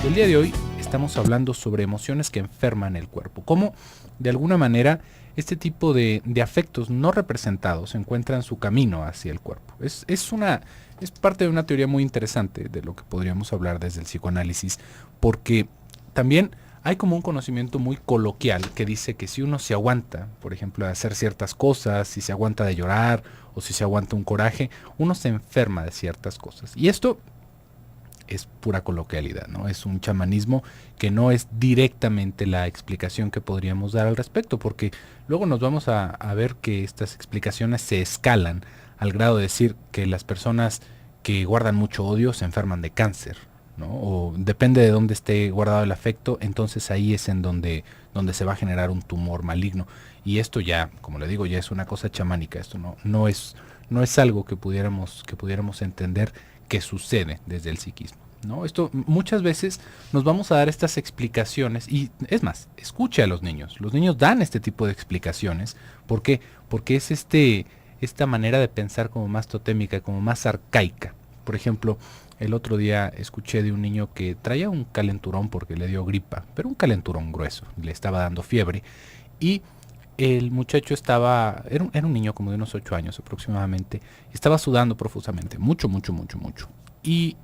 El día de hoy estamos hablando sobre emociones que enferman el cuerpo. Cómo, de alguna manera, este tipo de afectos no representados encuentran su camino hacia el cuerpo. Es parte de una teoría muy interesante de lo que podríamos hablar desde el psicoanálisis, porque también hay como un conocimiento muy coloquial que dice que si uno se aguanta, por ejemplo, de hacer ciertas cosas, si se aguanta de llorar o si se aguanta un coraje, uno se enferma de ciertas cosas. Y esto es pura coloquialidad, ¿no? Es un chamanismo que no es directamente la explicación que podríamos dar al respecto, porque luego nos vamos a ver que estas explicaciones se escalan al grado de decir que las personas que guardan mucho odio se enferman de cáncer, ¿no? O depende de dónde esté guardado el afecto, entonces ahí es en donde se va a generar un tumor maligno. Y esto ya, como le digo, ya es una cosa chamánica. Esto no es algo que pudiéramos entender que sucede desde el psiquismo, ¿no? Esto muchas veces nos vamos a dar estas explicaciones y es más, escuche a los niños. Los niños dan este tipo de explicaciones. ¿Por qué? Porque es esta manera de pensar como más totémica, como más arcaica. Por ejemplo, el otro día escuché de un niño que traía un calenturón porque le dio gripa, pero un calenturón grueso, le estaba dando fiebre y el muchacho era un niño como de unos 8 años aproximadamente, estaba sudando profusamente, mucho. Y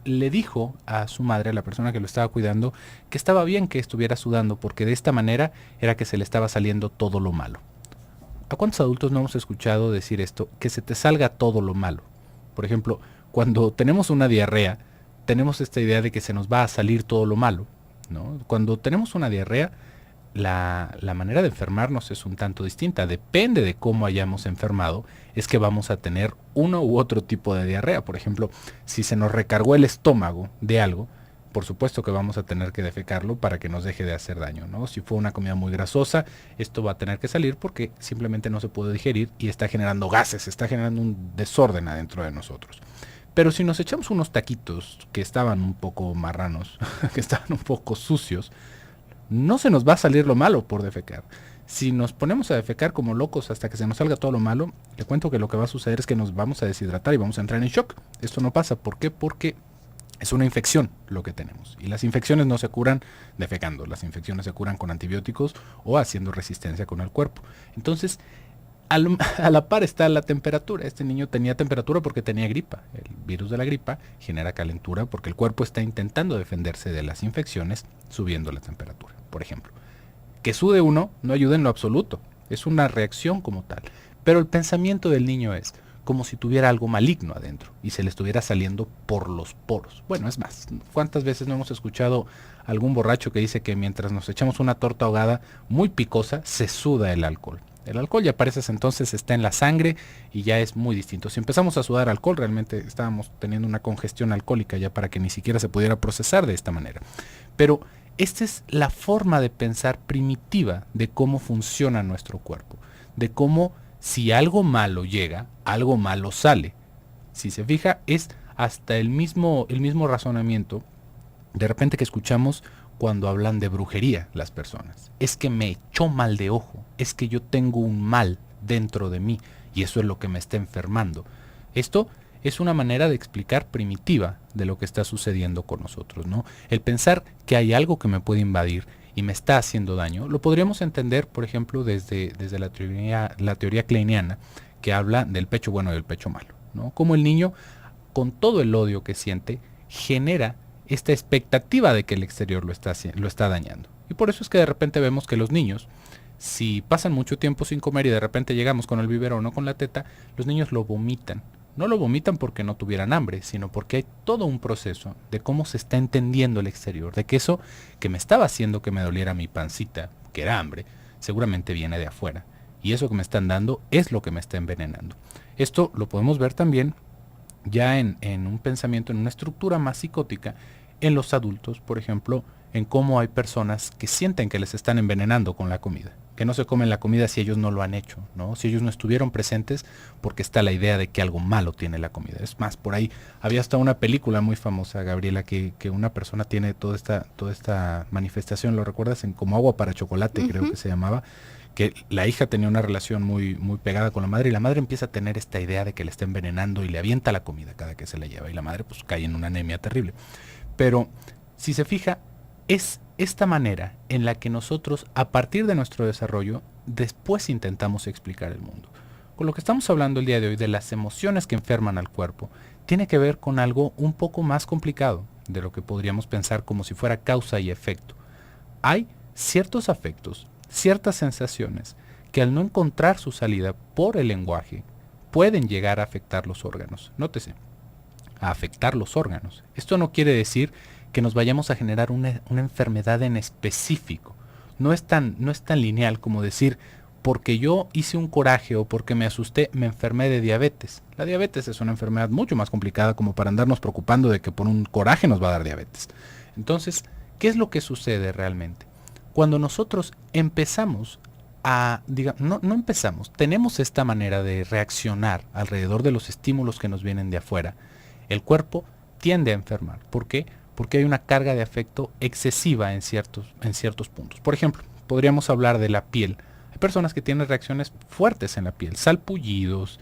le dijo a su madre, a la persona que lo estaba cuidando, que estaba bien que estuviera sudando porque de esta manera era que se le estaba saliendo todo lo malo. ¿A cuántos adultos no hemos escuchado decir esto? Que se te salga todo lo malo. Por ejemplo, cuando tenemos una diarrea, tenemos esta idea de que se nos va a salir todo lo malo, ¿no? Cuando tenemos una diarrea, la manera de enfermarnos es un tanto distinta. Depende de cómo hayamos enfermado, es que vamos a tener uno u otro tipo de diarrea. Por ejemplo, si se nos recargó el estómago de algo, por supuesto que vamos a tener que defecarlo para que nos deje de hacer daño, ¿no? Si fue una comida muy grasosa, esto va a tener que salir porque simplemente no se puede digerir y está generando gases, está generando un desorden adentro de nosotros. Pero si nos echamos unos taquitos que estaban un poco marranos, que estaban un poco sucios, no se nos va a salir lo malo por defecar. Si nos ponemos a defecar como locos hasta que se nos salga todo lo malo, le cuento que lo que va a suceder es que nos vamos a deshidratar y vamos a entrar en shock. Esto no pasa. ¿Por qué? Porque es una infección lo que tenemos. Y las infecciones no se curan defecando. Las infecciones se curan con antibióticos o haciendo resistencia con el cuerpo. Entonces, a la par está la temperatura. Este niño tenía temperatura porque tenía gripa. El virus de la gripa genera calentura porque el cuerpo está intentando defenderse de las infecciones subiendo la temperatura, por ejemplo. Que sude uno no ayuda en lo absoluto. Es una reacción como tal. Pero el pensamiento del niño es como si tuviera algo maligno adentro y se le estuviera saliendo por los poros. Bueno, es más, ¿cuántas veces no hemos escuchado algún borracho que dice que mientras nos echamos una torta ahogada muy picosa, se suda el alcohol? El alcohol ya para ese entonces está en la sangre y ya es muy distinto. Si empezamos a sudar alcohol, realmente estábamos teniendo una congestión alcohólica ya para que ni siquiera se pudiera procesar de esta manera. Pero esta es la forma de pensar primitiva de cómo funciona nuestro cuerpo, de cómo si algo malo llega, algo malo sale. Si se fija, es hasta el mismo razonamiento de repente que escuchamos cuando hablan de brujería las personas. Es que me echó mal de ojo, es que yo tengo un mal dentro de mí y eso es lo que me está enfermando. Esto es una manera de explicar primitiva de lo que está sucediendo con nosotros, ¿no? El pensar que hay algo que me puede invadir y me está haciendo daño, lo podríamos entender, por ejemplo, desde la teoría kleiniana, que habla del pecho bueno y del pecho malo, ¿no? Como el niño, con todo el odio que siente, genera esta expectativa de que el exterior lo está dañando. Y por eso es que de repente vemos que los niños, si pasan mucho tiempo sin comer y de repente llegamos con el biberón o con la teta, los niños lo vomitan. No lo vomitan porque no tuvieran hambre, sino porque hay todo un proceso de cómo se está entendiendo el exterior, de que eso que me estaba haciendo que me doliera mi pancita, que era hambre, seguramente viene de afuera. Y eso que me están dando es lo que me está envenenando. Esto lo podemos ver también ya en un pensamiento, en una estructura más psicótica, en los adultos, por ejemplo, en cómo hay personas que sienten que les están envenenando con la comida, que no se comen la comida si ellos no lo han hecho, ¿no? Si ellos no estuvieron presentes, porque está la idea de que algo malo tiene la comida. Es más, por ahí había hasta una película muy famosa, Gabriela, que una persona tiene toda esta manifestación, ¿lo recuerdas? Como Agua para Chocolate, creo que se llamaba, que la hija tenía una relación muy pegada con la madre y la madre empieza a tener esta idea de que le está envenenando y le avienta la comida cada que se la lleva y la madre pues cae en una anemia terrible. Pero Si se fija, es esta manera en la que nosotros, a partir de nuestro desarrollo, después intentamos explicar el mundo. Con lo que estamos hablando el día de hoy de las emociones que enferman al cuerpo, tiene que ver con algo un poco más complicado de lo que podríamos pensar como si fuera causa y efecto. Hay ciertos afectos, ciertas sensaciones, que al no encontrar su salida por el lenguaje, pueden llegar a afectar los órganos. Nótese, a afectar los órganos. Esto no quiere decir que nos vayamos a generar una enfermedad en específico. No es tan lineal como decir, porque yo hice un coraje o porque me asusté, me enfermé de diabetes. La diabetes es una enfermedad mucho más complicada como para andarnos preocupando de que por un coraje nos va a dar diabetes. Entonces, ¿qué es lo que sucede realmente? Cuando nosotros empezamos no empezamos, tenemos esta manera de reaccionar alrededor de los estímulos que nos vienen de afuera, el cuerpo tiende a enfermar. ¿Por qué? Porque hay una carga de afecto excesiva en ciertos puntos. Por ejemplo, podríamos hablar de la piel. Hay personas que tienen reacciones fuertes en la piel, salpullidos,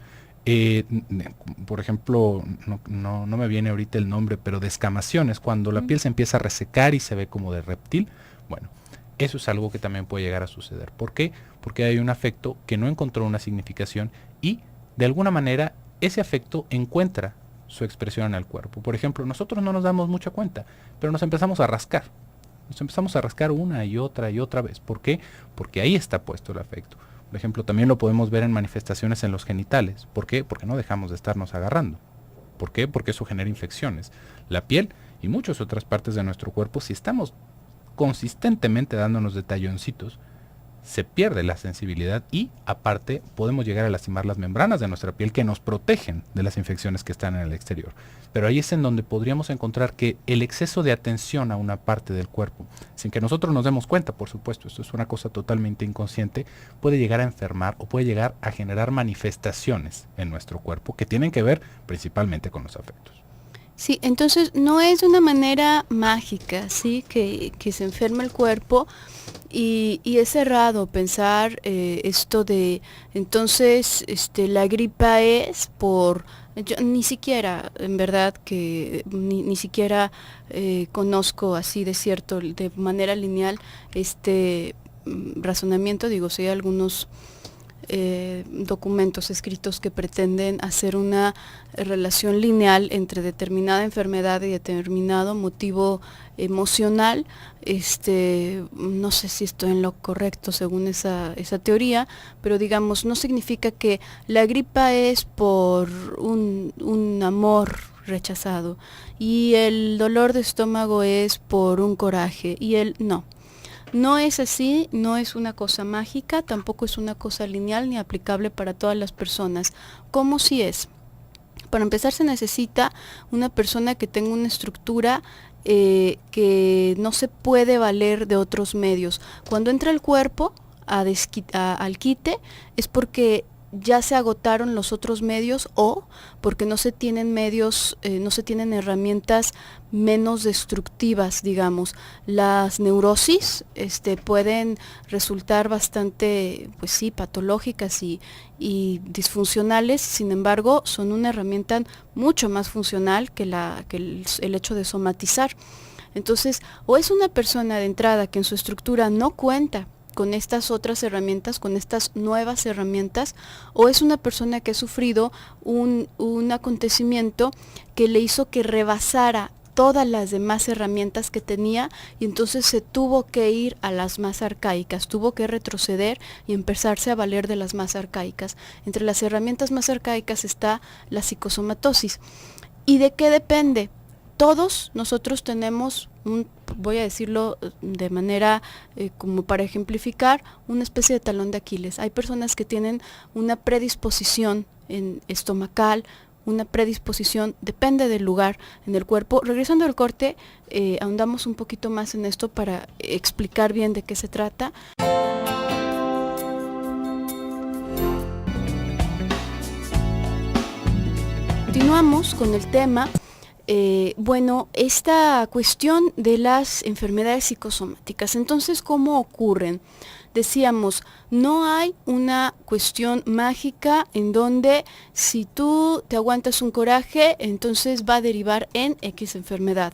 por ejemplo, no me viene ahorita el nombre, pero descamaciones, cuando la piel se empieza a resecar y se ve como de reptil. Bueno, eso es algo que también puede llegar a suceder. ¿Por qué? Porque hay un afecto que no encontró una significación y, de alguna manera, ese afecto encuentra su expresión en el cuerpo. Por ejemplo, nosotros no nos damos mucha cuenta, pero nos empezamos a rascar. Nos empezamos a rascar una y otra vez. ¿Por qué? Porque ahí está puesto el afecto. Por ejemplo, también lo podemos ver en manifestaciones en los genitales. ¿Por qué? Porque no dejamos de estarnos agarrando. ¿Por qué? Porque eso genera infecciones. La piel y muchas otras partes de nuestro cuerpo, si estamos consistentemente dándonos detalloncitos, se pierde la sensibilidad y, aparte, podemos llegar a lastimar las membranas de nuestra piel que nos protegen de las infecciones que están en el exterior. Pero ahí es en donde podríamos encontrar que el exceso de atención a una parte del cuerpo, sin que nosotros nos demos cuenta, por supuesto, esto es una cosa totalmente inconsciente, puede llegar a enfermar o puede llegar a generar manifestaciones en nuestro cuerpo que tienen que ver principalmente con los afectos. Sí, entonces no es de una manera mágica, ¿sí? Que se enferma el cuerpo y es errado pensar esto de, entonces, la gripa es por, yo ni siquiera, en verdad, que ni siquiera conozco así de manera lineal este razonamiento, digo, si hay algunos documentos escritos que pretenden hacer una relación lineal entre determinada enfermedad y determinado motivo emocional. No sé si estoy en lo correcto según esa teoría, pero digamos, no significa que la gripa es por un amor rechazado y el dolor de estómago es por un coraje y no. No es así, no es una cosa mágica, tampoco es una cosa lineal ni aplicable para todas las personas. ¿Cómo si es? Para empezar se necesita una persona que tenga una estructura que no se puede valer de otros medios. Cuando entra el cuerpo al quite es porque ya se agotaron los otros medios o porque no se tienen medios, no se tienen herramientas menos destructivas, digamos. Las neurosis pueden resultar bastante, pues sí, patológicas y disfuncionales, sin embargo, son una herramienta mucho más funcional que el hecho de somatizar. Entonces, o es una persona de entrada que en su estructura no cuenta con estas otras herramientas, con estas nuevas herramientas, o es una persona que ha sufrido un acontecimiento que le hizo que rebasara todas las demás herramientas que tenía y entonces se tuvo que ir a las más arcaicas, tuvo que retroceder y empezarse a valer de las más arcaicas. Entre las herramientas más arcaicas está la psicosomatosis. ¿Y de qué depende? Todos nosotros tenemos voy a decirlo de manera como para ejemplificar, una especie de talón de Aquiles. Hay personas que tienen una predisposición estomacal, una predisposición, depende del lugar en el cuerpo. Regresando al corte, ahondamos un poquito más en esto para explicar bien de qué se trata. Continuamos con el tema. Esta cuestión de las enfermedades psicosomáticas. Entonces, ¿cómo ocurren? Decíamos, no hay una cuestión mágica en donde si tú te aguantas un coraje, entonces va a derivar en X enfermedad.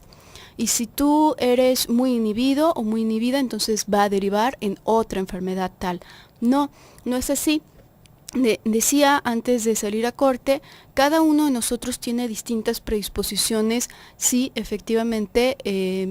Y si tú eres muy inhibido o muy inhibida, entonces va a derivar en otra enfermedad tal. No, no es así. Decía antes de salir a corte, cada uno de nosotros tiene distintas predisposiciones, sí, efectivamente,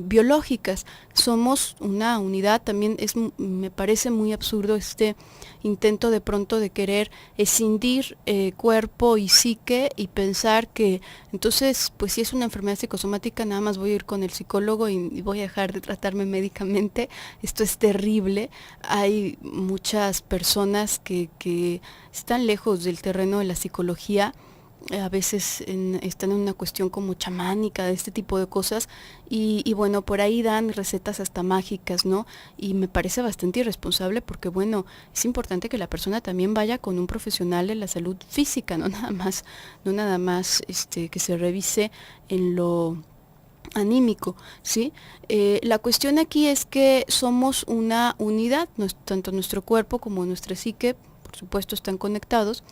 biológicas. Somos una unidad, también me parece muy absurdo este intento de pronto de querer escindir cuerpo y psique y pensar que entonces, pues si es una enfermedad psicosomática, nada más voy a ir con el psicólogo y voy a dejar de tratarme médicamente. Esto es terrible. Hay muchas personas que están lejos del terreno de la psicología, a veces están en una cuestión como chamánica, de este tipo de cosas, y bueno, por ahí dan recetas hasta mágicas, ¿no? Y me parece bastante irresponsable porque, bueno, es importante que la persona también vaya con un profesional de la salud física, no nada más que se revise en lo anímico, ¿sí? La cuestión aquí es que somos una unidad, tanto nuestro cuerpo como nuestra psique, por supuesto, están conectados,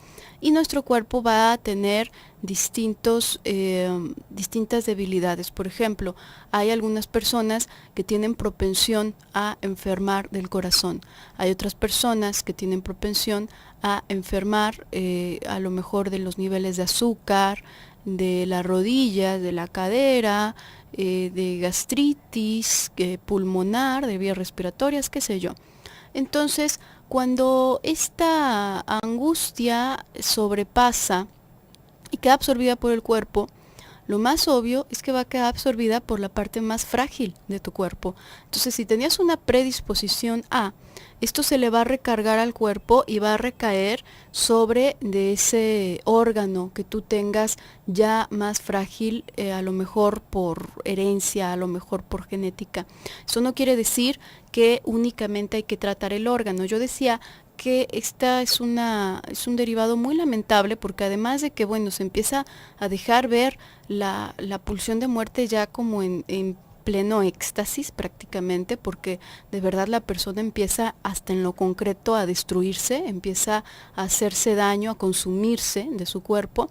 y nuestro cuerpo va a tener distintas debilidades. Por ejemplo, hay algunas personas que tienen propensión a enfermar del corazón, hay otras personas que tienen propensión a enfermar a lo mejor de los niveles de azúcar, de las rodillas, de la cadera, de gastritis, pulmonar, de vías respiratorias, qué sé yo. Entonces, cuando esta angustia sobrepasa y queda absorbida por el cuerpo, lo más obvio es que va a quedar absorbida por la parte más frágil de tu cuerpo. Entonces, si tenías una predisposición a, esto se le va a recargar al cuerpo y va a recaer sobre de ese órgano que tú tengas ya más frágil, a lo mejor por herencia, a lo mejor por genética. Eso no quiere decir que únicamente hay que tratar el órgano. Yo decía que esta es un derivado muy lamentable porque además de que, bueno, se empieza a dejar ver la pulsión de muerte ya como en pleno éxtasis prácticamente, porque de verdad la persona empieza hasta en lo concreto a destruirse, empieza a hacerse daño, a consumirse de su cuerpo.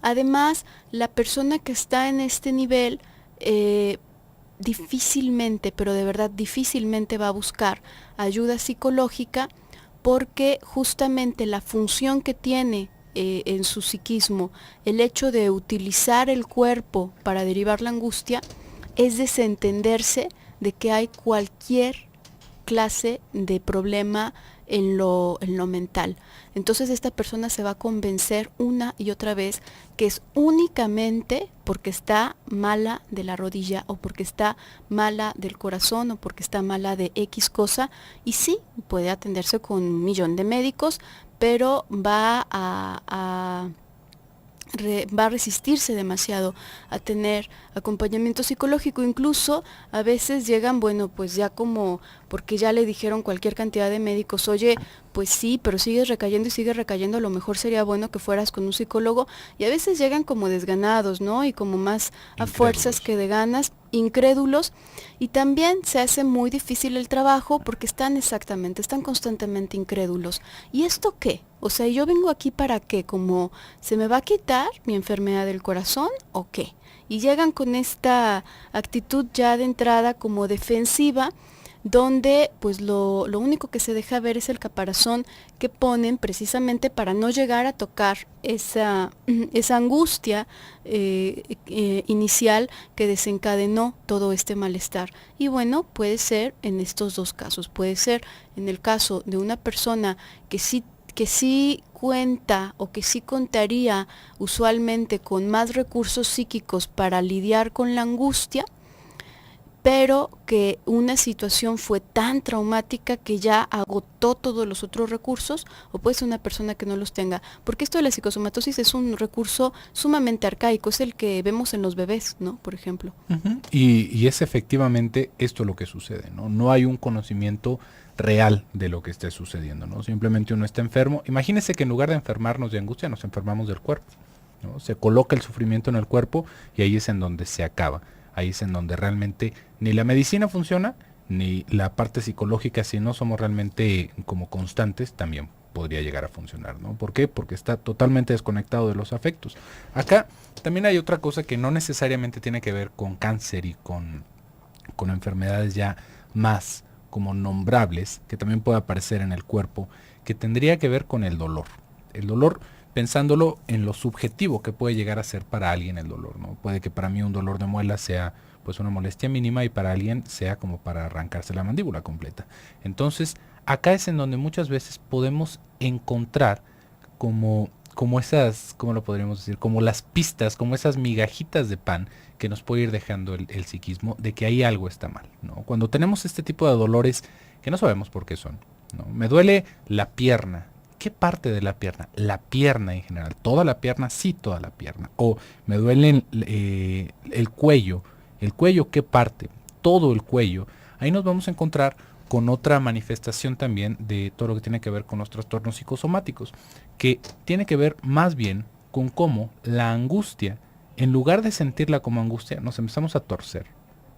Además, la persona que está en este nivel difícilmente, pero de verdad difícilmente va a buscar ayuda psicológica, porque justamente la función que tiene en su psiquismo, el hecho de utilizar el cuerpo para derivar la angustia, es desentenderse de que hay cualquier clase de problema en lo mental. Entonces esta persona se va a convencer una y otra vez que es únicamente porque está mala de la rodilla o porque está mala del corazón o porque está mala de X cosa, y sí, puede atenderse con 1,000,000 de médicos, pero va a resistirse demasiado a tener acompañamiento psicológico. Incluso a veces llegan, bueno, pues ya como porque ya le dijeron cualquier cantidad de médicos, oye, pues sí, pero sigues recayendo y sigues recayendo, a lo mejor sería bueno que fueras con un psicólogo, y a veces llegan como desganados, ¿no? Y como más a fuerzas que de ganas, incrédulos, y también se hace muy difícil el trabajo porque están constantemente incrédulos. ¿Y esto qué? O sea, yo vengo aquí para qué, como ¿se me va a quitar mi enfermedad del corazón o qué? Y llegan con esta actitud ya de entrada como defensiva, donde pues lo único que se deja ver es el caparazón que ponen precisamente para no llegar a tocar esa angustia inicial que desencadenó todo este malestar. Y bueno, puede ser en estos dos casos, puede ser en el caso de una persona que sí cuenta o que sí contaría usualmente con más recursos psíquicos para lidiar con la angustia, pero que una situación fue tan traumática que ya agotó todos los otros recursos, o puede ser una persona que no los tenga, porque esto de la psicosomatosis es un recurso sumamente arcaico, es el que vemos en los bebés, ¿no? Por ejemplo. Uh-huh. Y es efectivamente esto lo que sucede, ¿no? No hay un conocimiento real de lo que esté sucediendo, ¿no? Simplemente uno está enfermo. Imagínese que en lugar de enfermarnos de angustia, nos enfermamos del cuerpo, ¿no? Se coloca el sufrimiento en el cuerpo y ahí es en donde se acaba. Ahí es en donde realmente ni la medicina funciona, ni la parte psicológica, si no somos realmente como constantes, también podría llegar a funcionar, ¿no? ¿Por qué? Porque está totalmente desconectado de los afectos. Acá también hay otra cosa que no necesariamente tiene que ver con cáncer y con con enfermedades ya más como nombrables, que también puede aparecer en el cuerpo, que tendría que ver con el dolor. El dolor, pensándolo en lo subjetivo que puede llegar a ser para alguien el dolor, ¿no? Puede que para mí un dolor de muela sea pues una molestia mínima y para alguien sea como para arrancarse la mandíbula completa. Entonces, acá es en donde muchas veces podemos encontrar como esas, ¿cómo lo podríamos decir? Como las pistas, como esas migajitas de pan que nos puede ir dejando el psiquismo de que ahí algo está mal, ¿no? Cuando tenemos este tipo de dolores que no sabemos por qué son, ¿no? Me duele la pierna. ¿Qué parte de la pierna? La pierna en general. ¿Toda la pierna? Sí, toda la pierna. O me duele el cuello. ¿El cuello qué parte? Todo el cuello. Ahí nos vamos a encontrar con otra manifestación también de todo lo que tiene que ver con los trastornos psicosomáticos, que tiene que ver más bien con cómo la angustia, en lugar de sentirla como angustia, nos empezamos a torcer.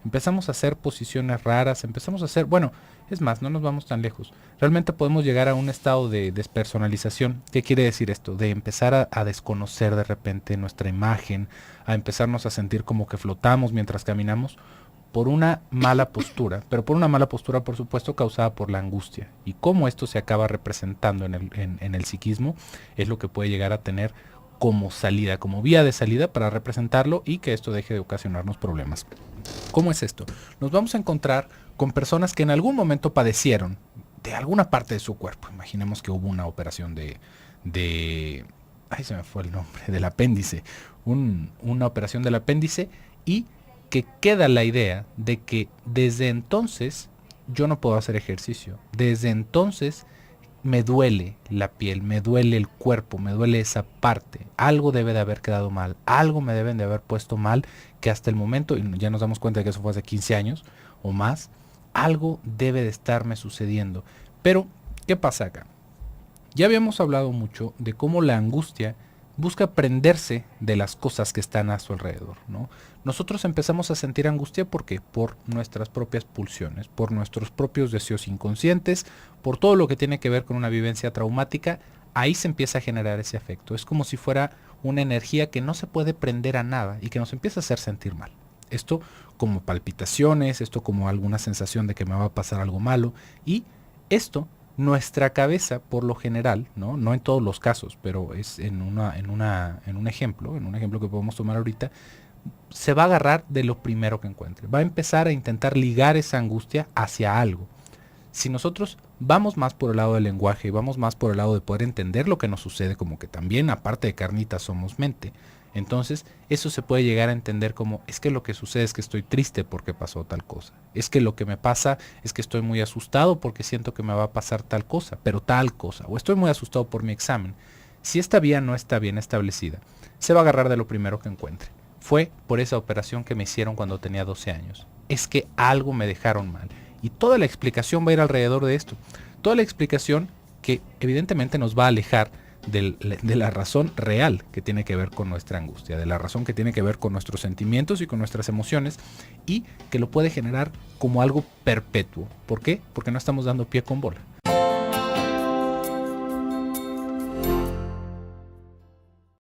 Empezamos a hacer posiciones raras, empezamos a hacer, bueno, es más, no nos vamos tan lejos. Realmente podemos llegar a un estado de despersonalización. ¿Qué quiere decir esto? De empezar a desconocer de repente nuestra imagen, a empezarnos a sentir como que flotamos mientras caminamos, por una mala postura, pero por una mala postura, por supuesto, causada por la angustia. Y cómo esto se acaba representando en el psiquismo es lo que puede llegar a tener como salida, como vía de salida para representarlo y que esto deje de ocasionarnos problemas. ¿Cómo es esto? Nos vamos a encontrar con personas que en algún momento padecieron de alguna parte de su cuerpo. Imaginemos que hubo una operación ay, se me fue el nombre, del apéndice. Una operación del apéndice y que queda la idea de que desde entonces yo no puedo hacer ejercicio. Desde entonces me duele la piel, me duele el cuerpo, me duele esa parte. Algo debe de haber quedado mal, algo me deben de haber puesto mal, que hasta el momento, y ya nos damos cuenta de que eso fue hace 15 años o más, algo debe de estarme sucediendo. Pero, ¿qué pasa acá? Ya habíamos hablado mucho de cómo la angustia busca prenderse de las cosas que están a su alrededor, ¿no? Nosotros empezamos a sentir angustia porque por nuestras propias pulsiones, por nuestros propios deseos inconscientes, por todo lo que tiene que ver con una vivencia traumática, ahí se empieza a generar ese afecto. Es como si fuera una energía que no se puede prender a nada y que nos empieza a hacer sentir mal. Esto como palpitaciones, esto como alguna sensación de que me va a pasar algo malo y esto nuestra cabeza, por lo general, no en todos los casos, pero es en un ejemplo que podemos tomar ahorita, se va a agarrar de lo primero que encuentre. Va a empezar a intentar ligar esa angustia hacia algo. Si nosotros vamos más por el lado del lenguaje y vamos más por el lado de poder entender lo que nos sucede, como que también aparte de carnita somos mente, entonces eso se puede llegar a entender como es que lo que sucede es que estoy triste porque pasó tal cosa. Es que lo que me pasa es que estoy muy asustado porque siento que me va a pasar tal cosa, pero tal cosa. O estoy muy asustado por mi examen. Si esta vía no está bien establecida, se va a agarrar de lo primero que encuentre. Fue por esa operación que me hicieron cuando tenía 12 años. Es que algo me dejaron mal. Y toda la explicación va a ir alrededor de esto. Toda la explicación que evidentemente nos va a alejar de la razón real que tiene que ver con nuestra angustia, de la razón que tiene que ver con nuestros sentimientos y con nuestras emociones y que lo puede generar como algo perpetuo. ¿Por qué? Porque no estamos dando pie con bola.